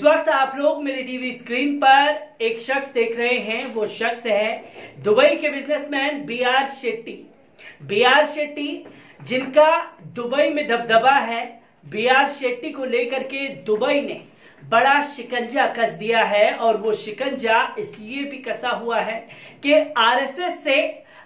इस वक्त आप लोग मेरे टीवी स्क्रीन पर एक शख्स देख रहे हैं। वो शख्स है दुबई के businessman BR. Shetty. BR. Shetty जिनका दुबई में दबदबा है। बी.आर. शेट्टी को लेकर के दुबई ने बड़ा शिकंजा कस दिया है और वो शिकंजा इसलिए भी कसा हुआ है कि आरएसएस से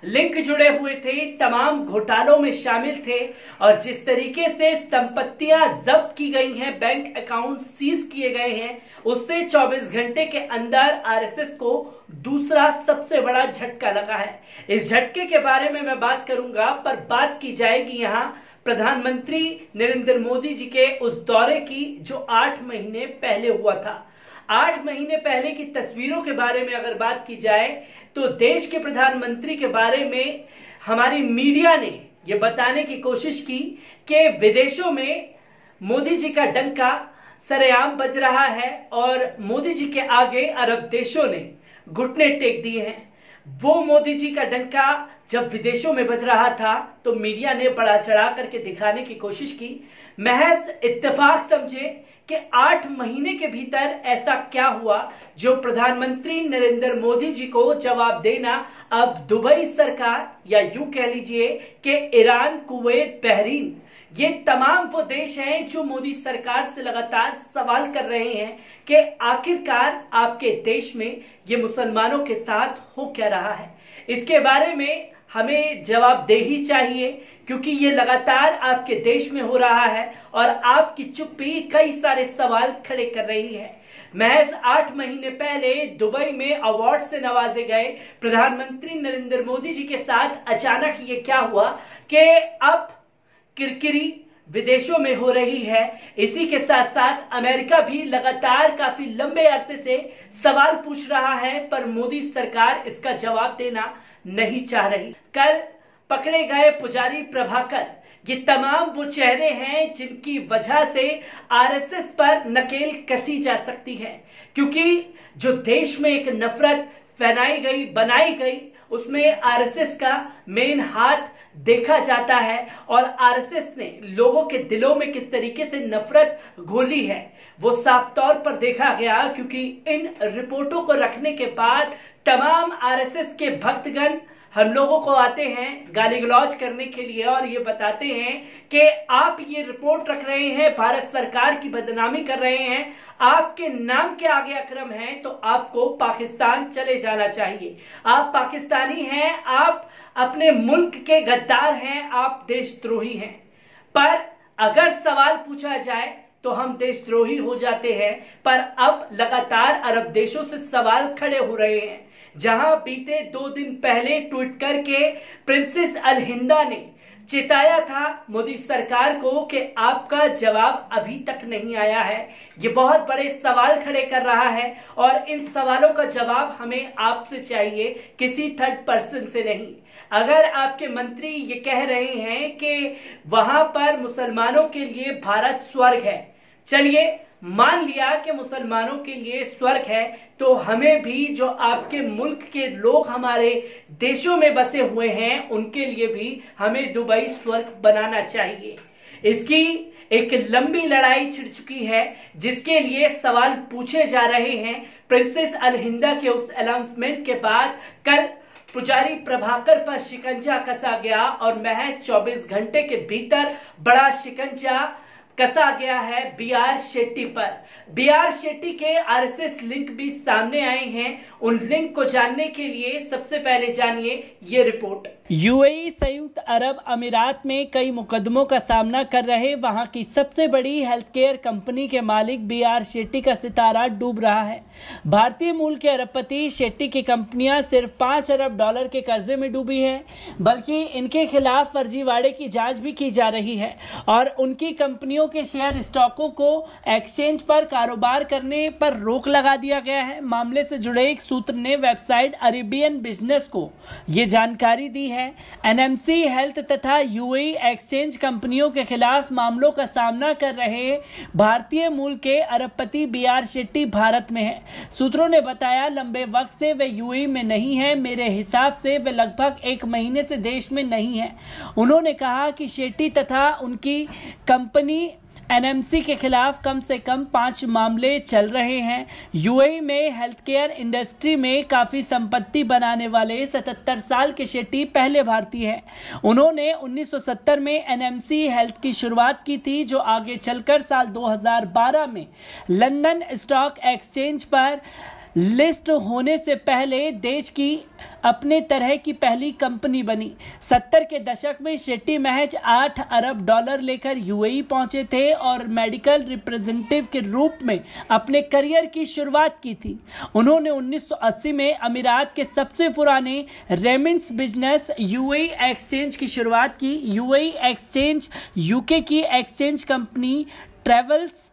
लिंक जुड़े हुए थे, तमाम घोटालों में शामिल थे और जिस तरीके से संपत्तियां जब्त की गई हैं, बैंक अकाउंट सीज किए गए हैं, उससे 24 घंटे के अंदर आरएसएस को दूसरा सबसे बड़ा झटका लगा है। इस झटके के बारे में मैं बात करूंगा, पर बात की जाएगी यहां प्रधानमंत्री नरेंद्र मोदी जी के उस दौरे की जो 8 महीने पहले हुआ था। 8 महीने पहले की तस्वीरों के बारे में अगर बात की जाए तो देश के प्रधानमंत्री के बारे में हमारी मीडिया ने यह बताने की कोशिश की कि विदेशों में मोदी जी का डंका सरेआम बज रहा है और मोदी जी के आगे अरब देशों ने घुटने टेक दिए हैं। वो मोदी जी का डंका जब विदेशों में बज रहा था तो मीडिया ने बड़ा चढ़ा करके दिखाने की कोशिश की। महज इत्तेफाक समझे कि 8 महीने के भीतर ऐसा क्या हुआ जो प्रधानमंत्री नरेंद्र मोदी जी को जवाब देना अब दुबई सरकार या यूं कह लीजिए कि ईरान, कुवैत, बहरीन, ये तमाम वो देश हैं जो मोदी सरकार से लगातार सवाल कर रहे हैं कि आखिरकार आपके देश में ये मुसलमानों के साथ हो क्या रहा है। इसके बारे में हमें जवाबदेही चाहिए क्योंकि ये लगातार आपके देश में हो रहा है और आपकी चुप्पी कई सारे सवाल खड़े कर रही है। महज 8 महीने पहले दुबई में अवार्ड से नवाजे गए प्रधानमंत्री नरेंद्र मोदी जी के साथ अचानक ये क्या हुआ कि अब किरकिरी विदेशों में हो रही है। इसी के साथ साथ अमेरिका भी लगातार काफी लंबे अरसे से सवाल पूछ रहा है, पर मोदी सरकार इसका जवाब देना नहीं चाह रही। कल पकड़े गए पुजारी प्रभाकर, ये तमाम वो चेहरे हैं जिनकी वजह से आरएसएस पर नकेल कसी जा सकती है, क्योंकि जो देश में एक नफरत बनाई गई उसमें आरएसएस का मेन हाथ देखा जाता है और आरएसएस ने लोगों के दिलों में किस तरीके से नफरत घोली है वो साफ तौर पर देखा गया, क्योंकि इन रिपोर्टों को रखने के बाद तमाम आरएसएस के भक्तगण हम लोगों को आते हैं गाली गलौज करने के लिए और ये बताते हैं कि आप ये रिपोर्ट रख रहे हैं, भारत सरकार की बदनामी कर रहे हैं, आपके नाम के आगे अक्रम है तो आपको पाकिस्तान चले जाना चाहिए। आप पाकिस्तानी हैं, आप अपने मुल्क के गद्दार हैं, आप देशद्रोही हैं। पर अगर सवाल पूछा जाए तो हम देशद्रोही हो जाते हैं, पर अब लगातार अरब देशों से सवाल खड़े हो रहे हैं। जहां बीते 2 दिन पहले ट्वीट करके प्रिंसेस अल हिंदा ने चिताया था मोदी सरकार को कि आपका जवाब अभी तक नहीं आया है। ये बहुत बड़े सवाल खड़े कर रहा है और इन सवालों का जवाब हमें आपसे चाहिए, किसी थर्ड पर्सन से नहीं। अगर आपके मंत्री ये कह रहे हैं कि वहां पर मुसलमानों के लिए भारत स्वर्ग है, चलिए मान लिया कि मुसलमानों के लिए स्वर्ग है, तो हमें भी जो आपके मुल्क के लोग हमारे देशों में बसे हुए हैं उनके लिए भी हमें दुबई स्वर्ग बनाना चाहिए। इसकी एक लंबी लड़ाई छिड़ चुकी है जिसके लिए सवाल पूछे जा रहे हैं। प्रिंसेस अल हिंदा के उस अनाउंसमेंट के बाद कल पुजारी प्रभाकर पर शिकंजा कसा गया और महज 24 घंटे के भीतर बड़ा शिकंजा कसा गया है बी.आर. शेट्टी पर। बी.आर. शेट्टी के आरएसएस लिंक भी सामने आए हैं। उन लिंक को जानने के लिए सबसे पहले जानिए ये रिपोर्ट। यूएई संयुक्त अरब अमीरात में कई मुकदमों का सामना कर रहे वहां की सबसे बड़ी हेल्थ केयर कंपनी के मालिक बी.आर. शेट्टी का सितारा डूब रहा है। भारतीय मूल के अरबपति शेट्टी की कंपनियां सिर्फ $5 अरब के कर्जे में डूबी हैं, बल्कि इनके खिलाफ फर्जीवाड़े की जांच भी की जा रही है और उनकी कंपनियों के शेयर स्टॉकों को एक्सचेंज पर कारोबार करने पर रोक लगा दिया गया है। मामले से जुड़े एक सूत्र ने वेबसाइट अरेबियन बिजनेस को ये जानकारी दी है। एनएमसी हेल्थ तथा यूएई एक्सचेंज कंपनियों के खिलाफ मामलों का सामना कर रहे भारतीय मूल के अरबपति बी.आर. शेट्टी भारत में है। सूत्रों ने बताया लंबे वक्त से वे यूएई में नहीं है, मेरे हिसाब से वे लगभग 1 महीने से देश में नहीं है। उन्होंने कहा कि शेट्टी तथा उनकी कंपनी एनएमसी के खिलाफ कम से कम 5 मामले चल रहे हैं। यूएई में हेल्थ केयर इंडस्ट्री में काफ़ी संपत्ति बनाने वाले 77 साल के शेट्टी पहले भारतीय हैं। उन्होंने 1970 में एनएमसी हेल्थ की शुरुआत की थी, जो आगे चलकर साल 2012 में लंदन स्टॉक एक्सचेंज पर लिस्ट होने से पहले देश की अपने तरह की पहली कंपनी बनी। 70 के दशक में शेट्टी महज $8 अरब लेकर यूएई पहुंचे थे और मेडिकल रिप्रेजेंटेटिव के रूप में अपने करियर की शुरुआत की थी। उन्होंने 1980 में अमीरात के सबसे पुराने रेमिट्स बिजनेस यूएई एक्सचेंज की शुरुआत की। यूएई एक्सचेंज यूके की एक्सचेंज कंपनी ट्रेवल्स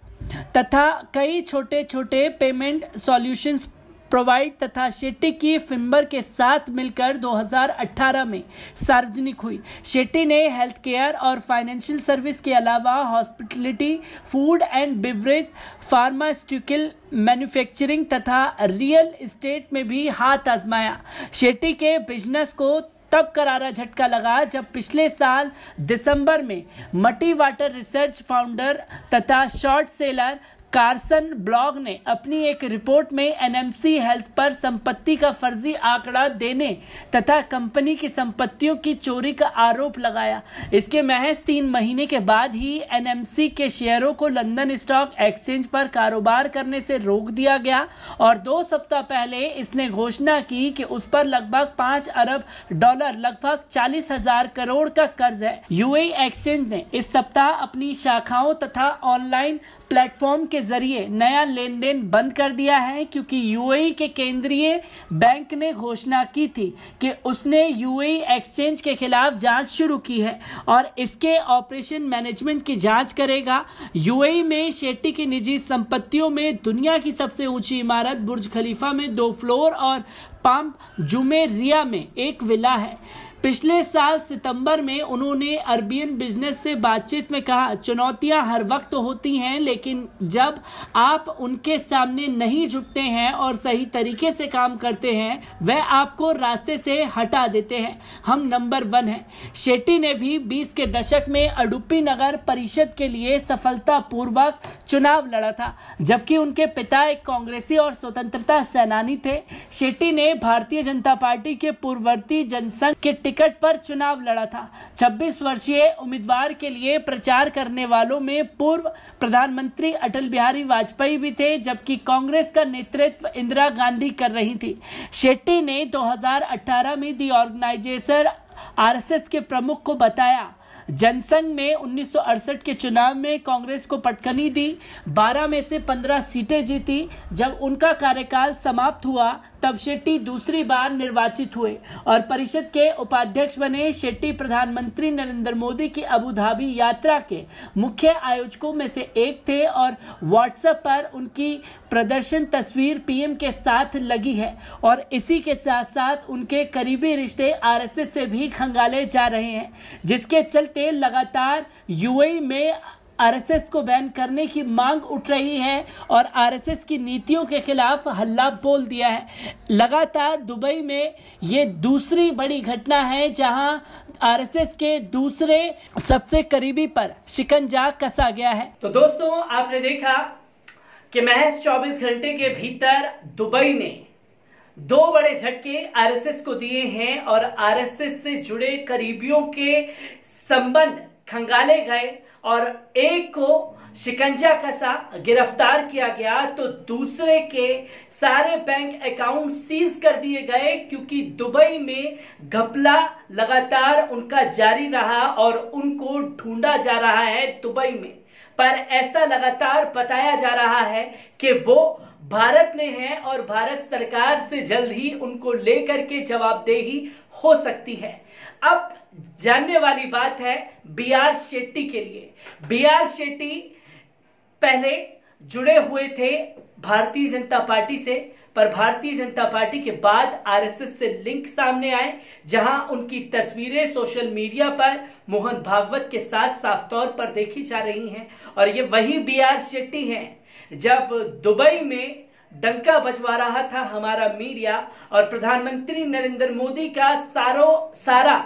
तथा कई छोटे छोटे पेमेंट सॉल्यूशंस प्रोवाइड तथा शेट्टी की फिम्बर के साथ मिलकर 2018 में सार्वजनिक हुई। शेट्टी ने हेल्थ केयर और फाइनेंशियल सर्विस के अलावा hospitality, food and beverage, pharmaceutical manufacturing तथा रियल एस्टेट में भी हाथ आजमाया। शेट्टी के बिजनेस को तब करारा झटका लगा जब पिछले साल दिसंबर में मटी वाटर रिसर्च फाउंडर तथा शॉर्ट सेलर कार्सन ब्लॉग ने अपनी एक रिपोर्ट में एनएमसी हेल्थ पर संपत्ति का फर्जी आंकड़ा देने तथा कंपनी की संपत्तियों की चोरी का आरोप लगाया। इसके महज 3 महीने के बाद ही एनएमसी के शेयरों को लंदन स्टॉक एक्सचेंज पर कारोबार करने से रोक दिया गया और 2 सप्ताह पहले इसने घोषणा की कि उस पर लगभग $5 अरब लगभग 40,000 करोड़ का कर्ज है। यूएई एक्सचेंज ने इस सप्ताह अपनी शाखाओं तथा ऑनलाइन प्लेटफॉर्म के जरिए नया लेन देन बंद कर दिया है, क्योंकि यूएई के केंद्रीय बैंक ने घोषणा की थी कि उसने यूएई एक्सचेंज के खिलाफ जांच शुरू की है और इसके ऑपरेशन मैनेजमेंट की जांच करेगा। यूएई में शेट्टी की निजी संपत्तियों में दुनिया की सबसे ऊंची इमारत बुर्ज खलीफा में 2 फ्लोर और पाम जुमेरिया में 1 विला है। पिछले साल सितंबर में उन्होंने अरबियन बिजनेस से बातचीत में कहा, चुनौतियां हर वक्त होती हैं, लेकिन जब आप उनके सामने नहीं झुकते हैं और सही तरीके से काम करते हैं, वह आपको रास्ते से हटा देते हैं। हम नंबर 1 हैं। शेट्टी ने भी 20 के दशक में उडुपी नगर परिषद के लिए सफलतापूर्वक चुनाव लड़ा था, जबकि उनके पिता एक कांग्रेसी और स्वतंत्रता सेनानी थे। शेट्टी ने भारतीय जनता पार्टी के पूर्ववर्ती जनसंघ के टिकट पर चुनाव लड़ा था। 26 वर्षीय उम्मीदवार के लिए प्रचार करने वालों में पूर्व प्रधानमंत्री अटल बिहारी वाजपेयी भी थे, जबकि कांग्रेस का नेतृत्व इंदिरा गांधी कर रही थी। शेट्टी ने 2018 में दी ऑर्गेनाइजेशन आरएसएस के प्रमुख को बताया। जनसंघ में 1968 के चुनाव में कांग्रेस को पटखनी दी, 12 में से 15 सीटें जीती। जब उनका कार्यकाल समाप्त हुआ तब शेट्टी दूसरी बार निर्वाचित हुए और परिषद के उपाध्यक्ष बने। शेट्टी प्रधानमंत्री नरेंद्र मोदी की अबू धाबी यात्रा के मुख्य आयोजकों में से एक थे और व्हाट्सएप पर उनकी प्रदर्शन तस्वीर पीएम के साथ लगी है और इसी के साथ साथ उनके करीबी रिश्ते आरएसएस से भी खंगाले जा रहे हैं, जिसके चलते लगातार यूएई में आरएसएस को बैन करने की मांग उठ रही है और आरएसएस की नीतियों के खिलाफ हल्ला बोल दिया है। लगातार दुबई में ये दूसरी बड़ी घटना है जहां आरएसएस के दूसरे सबसे करीबी पर शिकंजा कसा गया है। तो दोस्तों, आपने देखा कि महज 24 घंटे के भीतर दुबई ने 2 बड़े झटके आरएसएस को दिए हैं और आरएसएस से जुड़े करीबियों के संबंध खंगाले गए और एक को शिकंजा कसा, गिरफ्तार किया गया, तो दूसरे के सारे बैंक अकाउंट सीज कर दिए गए, क्योंकि दुबई में घपला लगातार उनका जारी रहा और उनको ढूंढा जा रहा है दुबई में। पर ऐसा लगातार बताया जा रहा है कि वो भारत में है और भारत सरकार से जल्द ही उनको लेकर के जवाबदेही हो सकती है। अब जानने वाली बात है बीआर शेट्टी के लिए। बीआर शेट्टी पहले जुड़े हुए थे भारतीय जनता पार्टी से, पर भारतीय जनता पार्टी के बाद आरएसएस से लिंक सामने आए, जहां उनकी तस्वीरें सोशल मीडिया पर मोहन भागवत के साथ साफ तौर पर देखी जा रही हैं। और ये वही बीआर शेट्टी हैं जब दुबई में डंका बजवा रहा था हमारा मीडिया और प्रधानमंत्री नरेंद्र मोदी का सारा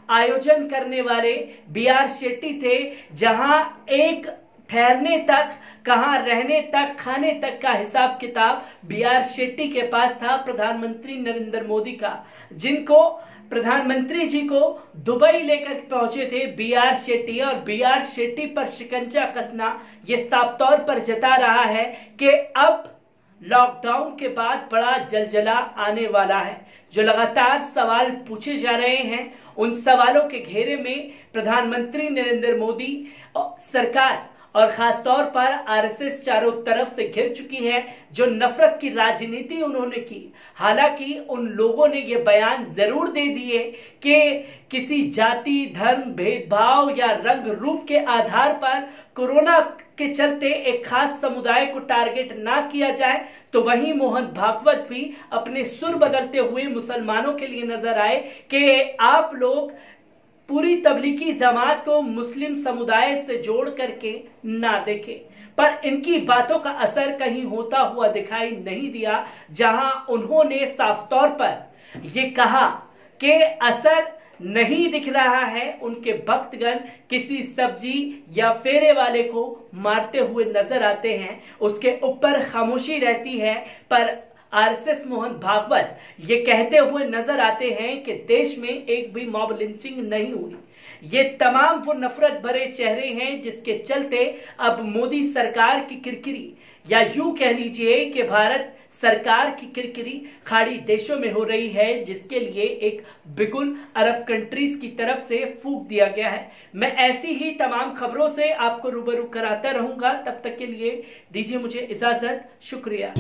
आयोजन करने वाले बीआर शेट्टी थे, जहां एक ठहरने तक, कहां रहने तक, खाने तक का हिसाब किताब बी.आर. शेट्टी के पास था, प्रधानमंत्री नरेंद्र मोदी का, जिनको प्रधानमंत्री जी को दुबई लेकर पहुंचे थे बी.आर. शेट्टी। और बी.आर. शेट्टी पर शिकंजा कसना यह साफ तौर पर जता रहा है कि अब लॉकडाउन के बाद बड़ा जलजला आने वाला है। जो लगातार सवाल पूछे जा रहे हैं, उन सवालों के घेरे में प्रधानमंत्री नरेंद्र मोदी सरकार और खासतौर पर आरएसएस चारों तरफ से घिर चुकी है। जो नफरत की राजनीति उन्होंने की, हालांकि उन लोगों ने यह बयान जरूर दे दिए कि किसी जाति, धर्म, भेदभाव या रंग रूप के आधार पर कोरोना के चलते एक खास समुदाय को टारगेट ना किया जाए। तो वहीं मोहन भागवत भी अपने सुर बदलते हुए मुसलमानों के लिए नजर आए कि आप लोग पूरी तबलीगी जमात को मुस्लिम समुदाय से जोड़ करके ना देखें। पर इनकी बातों का असर कहीं होता हुआ दिखाई नहीं दिया, जहां उन्होंने साफ तौर पर यह कहा कि असर नहीं दिख रहा है। उनके भक्तगण किसी सब्जी या फेरे वाले को मारते हुए नजर आते हैं, उसके ऊपर खामोशी रहती है। पर आरएसएस मोहन भागवत ये कहते हुए नजर आते हैं कि देश में एक भी मॉब लिंचिंग नहीं हुई। ये तमाम वो नफरत भरे चेहरे हैं जिसके चलते अब मोदी सरकार की किरकिरी, या यूं कह लीजिए कि भारत सरकार की किरकिरी खाड़ी देशों में हो रही है, जिसके लिए एक बिगुल अरब कंट्रीज की तरफ से फूंक दिया गया है। मैं ऐसी ही तमाम खबरों से आपको रूबरू कराता रहूंगा। तब तक के लिए दीजिए मुझे इजाजत। शुक्रिया।